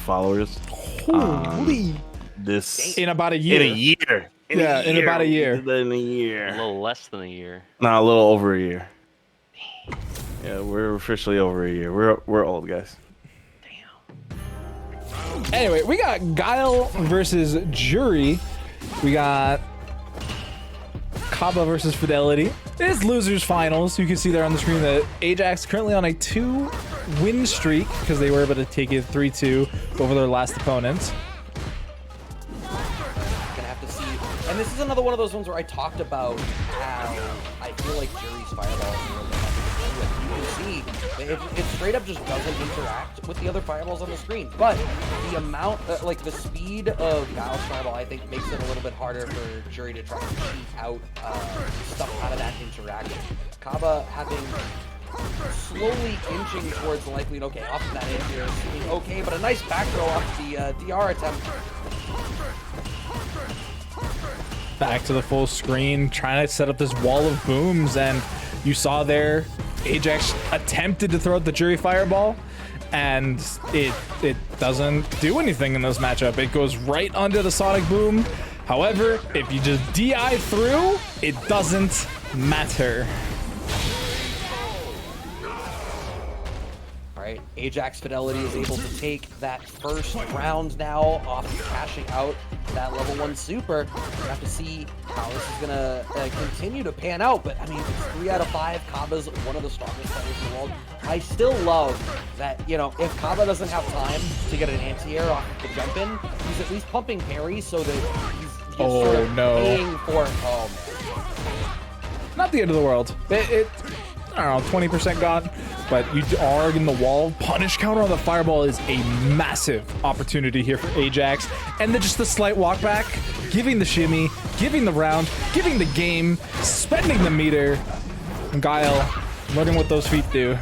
followers. Holy! This In about a year. In a year. In about a year. In a year. A little less than a year. Nah, a little over a year. Yeah, we're officially over a year. We're old, guys. Anyway, we got Guile versus Juri. We got Caba versus Fidelity. It's losers finals. You can see there on the screen that Ajax currently on a 2-win streak because they were able to take it 3-2 over their last opponents. Gonna have to see. And this is another one of those ones where I talked about how I feel like Juri's fireball is a little bit heavy. You can see it straight up just doesn't interact with the other fireballs on the screen. But the amount, like the speed of Guile's fireball, I think makes it a little bit harder for Juri to try to cheat out stuff out of that interaction. Caba having slowly inching towards the likely, okay, off of that in here, seeming okay, but a nice back throw off the DR attempt. Back to the full screen, trying to set up this wall of booms, and you saw there Ajax attempted to throw out the Juri fireball, and it doesn't do anything in this matchup. It goes right under the sonic boom. However, if you just DI through, it doesn't matter. Right, Ajax Fidelity is able to take that first round now off of cashing out that level 1 super. We have to see how this is gonna continue to pan out, but I mean, it's 3 out of 5. Caba's one of the strongest players in the world. I still love that, you know, if Caba doesn't have time to get an anti-air off the jump in, he's at least pumping parry so that he's sort of paying for, oh man. Not the end of the world. I don't know, 20% gone, but you are in the wall. Punish counter on the fireball is a massive opportunity here for Ajax. And then just the slight walk back, giving the shimmy, giving the round, giving the game, spending the meter. And Guile learning what those feet do.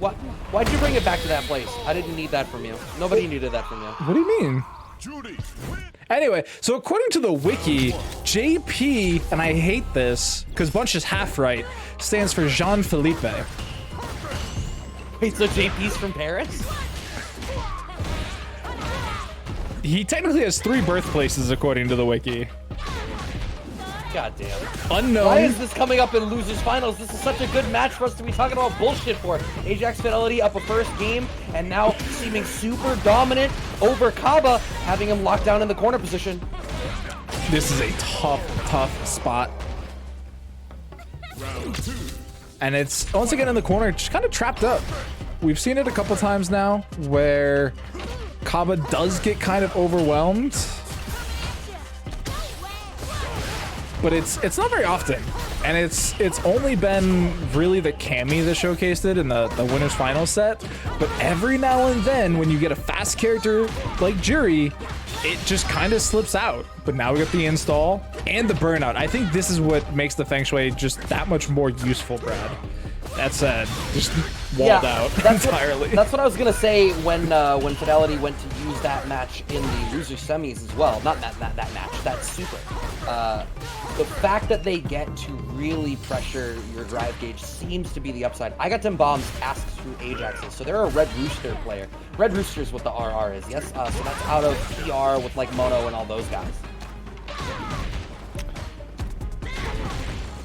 Why'd you bring it back to that place? I didn't need that from you. Nobody needed that from you. What do you mean? Anyway, so according to the wiki, JP, and I hate this because Bunch is half right, stands for Jean-Philippe. Wait, so JP's from Paris? He technically has 3 birthplaces according to the wiki. God damn. Unknown. Why is this coming up in losers finals? This is such a good match for us to be talking about bullshit for. Ajax Fidelity up a first game, and now seeming super dominant over Caba, having him locked down in the corner position. This is a tough spot. And it's once again in the corner, just kind of trapped up. We've seen it a couple times now where Caba does get kind of overwhelmed. But it's not very often, and it's only been really the Cammy that showcased it in the winners final set. But every now and then, when you get a fast character like Juri, it just kind of slips out. But now we got the install and the burnout. I think this is what makes the Feng Shui just that much more useful, Brad. That said, just walled out entirely. That's what I was gonna say when Fidelity went to use that match in the loser semis as well. Not that match, that super. The fact that they get to really pressure your drive gauge seems to be the upside. I got them bombs passed through Ajaxes, so they're a Red Rooster player. Red Rooster's what the RR is, yes? So that's out of PR with like Mono and all those guys.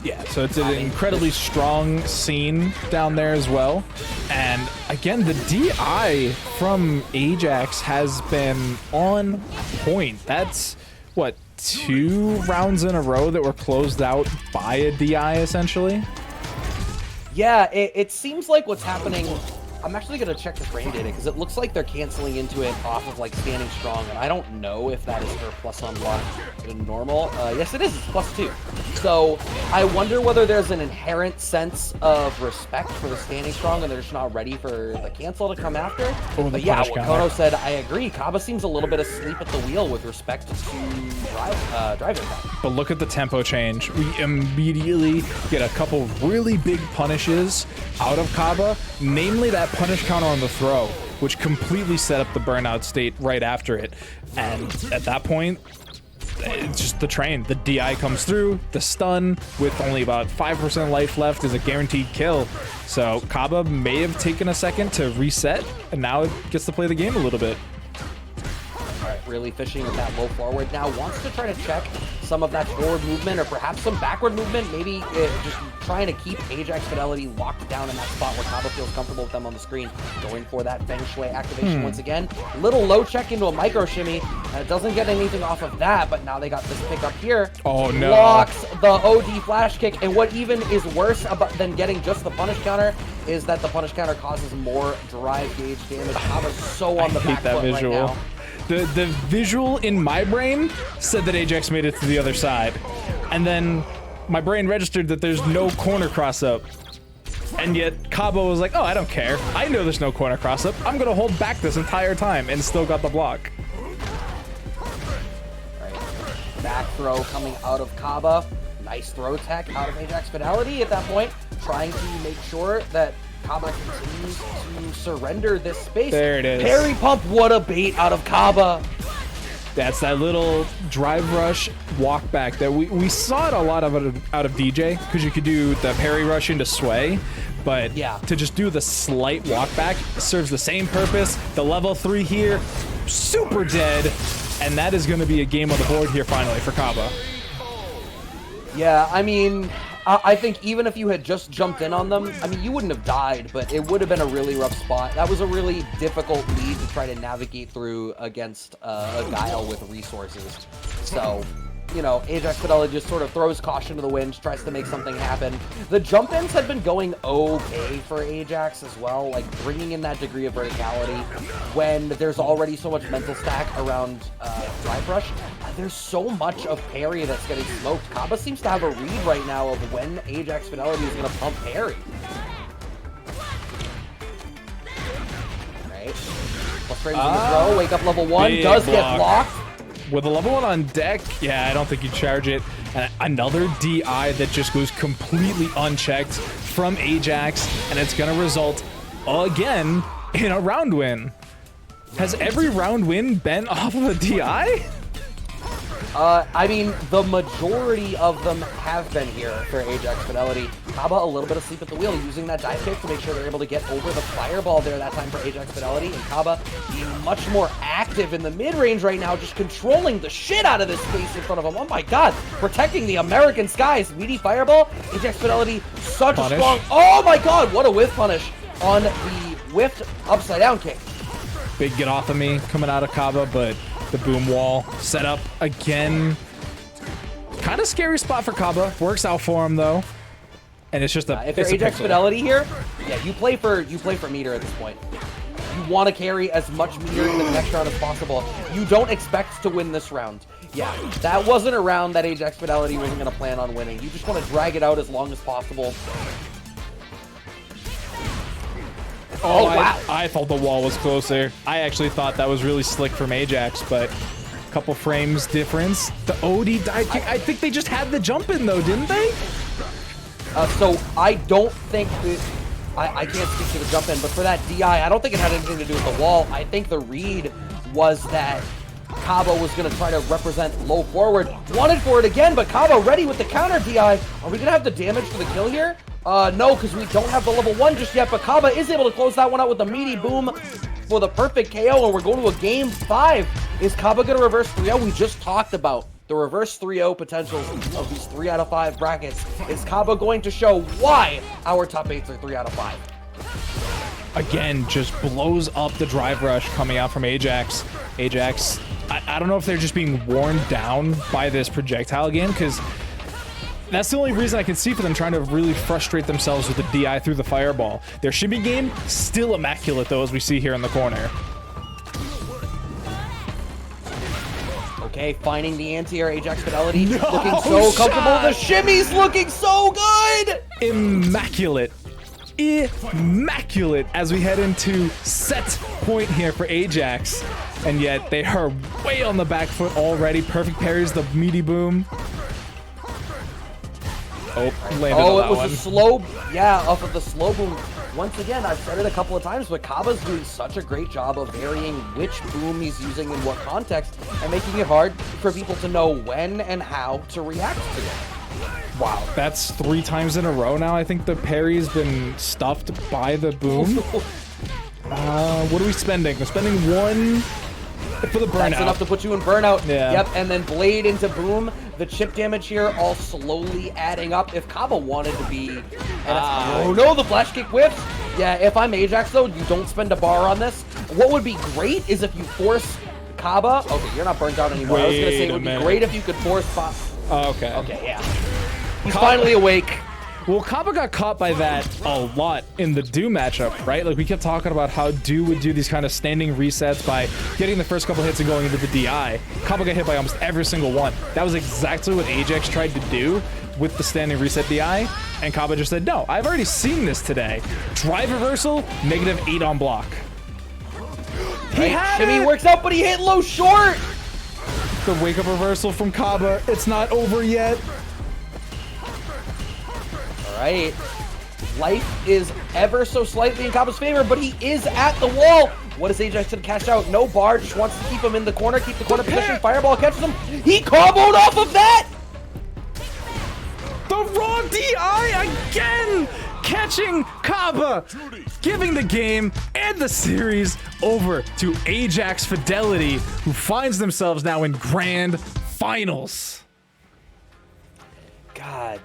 Yeah, so it's an incredibly strong scene down there as well. And again, the DI from Ajax has been on point. That's, what, 2 rounds in a row that were closed out by a DI, essentially? Yeah, it seems like what's happening... I'm actually going to check the frame data, because it looks like they're canceling into it off of, like, standing strong, and I don't know if that is for plus on block in normal. Yes, it is. It's +2. So, I wonder whether there's an inherent sense of respect for the standing strong, and they're just not ready for the cancel to come after. But yeah, what Kono said, I agree. Caba seems a little bit asleep at the wheel with respect to driving that. But look at the tempo change. We immediately get a couple really big punishes out of Caba, namely that punish counter on the throw, which completely set up the burnout state right after it. And at that point, it's just the train. The DI comes through, the stun with only about 5% life left is a guaranteed kill. So Caba may have taken a second to reset, and now it gets to play the game a little bit. All right, really fishing with that low forward now. Wants to try to check some of that forward movement or perhaps some backward movement. Maybe just trying to keep Ajax Fidelity locked down in that spot where Caba feels comfortable with them on the screen. Going for that Feng Shui activation once again. Little low check into a micro shimmy. And it doesn't get anything off of that, but now they got this pick up here. Oh, no. Blocks the OD flash kick. And what even is worse than getting just the punish counter is that the punish counter causes more drive gauge damage. Caba's so on the back foot right now. The visual in my brain said that Ajax made it to the other side. And then my brain registered that there's no corner cross-up. And yet Caba was like, oh, I don't care. I know there's no corner cross-up. I'm going to hold back this entire time, and still got the block. Right. Back throw coming out of Caba. Nice throw tech out of Ajax Fidelity at that point. Trying to make sure that Caba continues to surrender this space. There it is. Parry pump, what a bait out of Caba. That's that little drive rush walk back that we saw it a lot of out of DJ, because you could do the parry rush into sway, but yeah, to just do the slight walk back serves the same purpose. The level 3 here, super dead, and that is going to be a game on the board here finally for Caba. Yeah, I mean, I think even if you had just jumped in on them, I mean, you wouldn't have died, but it would have been a really rough spot. That was a really difficult lead to try to navigate through against a Guile with resources. So, you know, Ajax Fidelity just sort of throws caution to the wind, tries to make something happen. The jump-ins had been going okay for Ajax as well, like bringing in that degree of verticality when there's already so much mental stack around Drive Rush. There's so much of parry that's getting smoked. Caba seems to have a read right now of when Ajax Fidelity is going to pump parry. Right. Plus frames in the throw. Wake up level 1. Does block. Get blocked. With a level 1 on deck, yeah, I don't think you charge it. And another DI that just goes completely unchecked from Ajax, and it's going to result again in a round win. Has every round win been off of a DI? I mean, the majority of them have been here for Ajax Fidelity. Caba a little bit asleep at the wheel, using that dive kick to make sure they're able to get over the fireball there that time for Ajax Fidelity. And Caba being much more active in the mid-range right now, just controlling the shit out of this space in front of him. Oh my god, protecting the American skies. Meaty fireball. Ajax Fidelity, such a strong... Oh my god, what a whiff punish on the whiffed upside down kick. Big get off of me coming out of Caba, but the boom wall set up again. Kind of scary spot for Caba. Works out for him though. And it's just a if you're Ajax Fidelity here, yeah, you play for meter at this point. You want to carry as much meter into the next round as possible. You don't expect to win this round. Yeah, that wasn't a round that Ajax Fidelity wasn't going to plan on winning. You just want to drag it out as long as possible. Oh, wow. I thought the wall was closer. I actually thought that was really slick from Ajax, but a couple frames difference. The OD dive kick, I think they just had the jump in though, didn't they? So I don't think that, I can't speak to the jump in, but for that DI, I don't think it had anything to do with the wall. I think the read was that Caba was going to try to represent low forward. Wanted for it again, but Caba ready with the counter DI. Are we going to have the damage for the kill here? No, because we don't have the level 1 just yet, but Caba is able to close that one out with the meaty boom for the perfect KO, and we're going to a game 5. Is Caba going to reverse 3-0? We just talked about the reverse 3-0 potentials of these 3 out of 5 brackets. Is Caba going to show why our top 8s are 3 out of 5? Again, just blows up the drive rush coming out from Ajax. Ajax, I don't know if they're just being worn down by this projectile again, because that's the only reason I can see for them trying to really frustrate themselves with the DI through the fireball. Their shimmy game, still immaculate though, as we see here in the corner. Okay, finding the anti-air Ajax Fidelity, looking so comfortable. The shimmy's looking so good! Immaculate. Immaculate as we head into set point here for Ajax. And yet they are way on the back foot already. Perfect parries, the meaty boom. Oh, landed on that it was one. a slow, yeah, off of the slow boom. once again, I've said it a couple of times, but Caba's doing such a great job of varying which boom he's using in what context and making it hard for people to know when and how to react to it. Wow, that's 3 times in a row now. I think the parry's been stuffed by the boom. What are we spending? We're spending 1 for the burnout. That's enough to put you in burnout. Yeah. Yep, and then blade into boom. The chip damage here all slowly adding up. If Caba wanted to be... oh no, the flash kick whiffs. Yeah, if I'm Ajax though, you don't spend a bar on this. What would be great is if you force Caba... Okay, you're not burnt out anymore. I was going to say it would be great if you could force... Okay. Okay, yeah. He's finally awake. Well, Caba got caught by that a lot in the Do matchup, right? Like, we kept talking about how Do would do these kind of standing resets by getting the first couple hits and going into the DI. Caba got hit by almost every single one. That was exactly what Ajax tried to do with the standing reset DI, and Caba just said, no, I've already seen this today. Drive reversal, -8 on block. Shimmy works out, but he hit low short. The wake-up reversal from Caba. It's not over yet. Right. Life is ever so slightly in Caba's favor, but he is at the wall. What is Ajax going to cash out? No bar, just wants to keep him in the corner, keep the corner position. Fireball catches him. He comboed off of that! The raw DI again! Catching Caba, giving the game and the series over to Ajax Fidelity, who finds themselves now in grand finals. God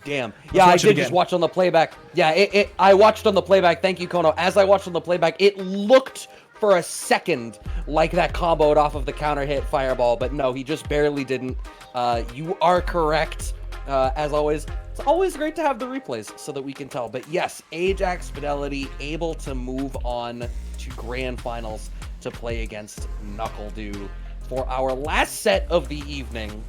damn. Yeah, I did just watch on the playback. Yeah, I watched on the playback. Thank you, Kono. As I watched on the playback, it looked for a second like that comboed off of the counter hit fireball, but no, he just barely didn't. You are correct. As always, it's always great to have the replays so that we can tell. But yes, Ajax Fidelity able to move on to grand finals to play against NuckleDu for our last set of the evening.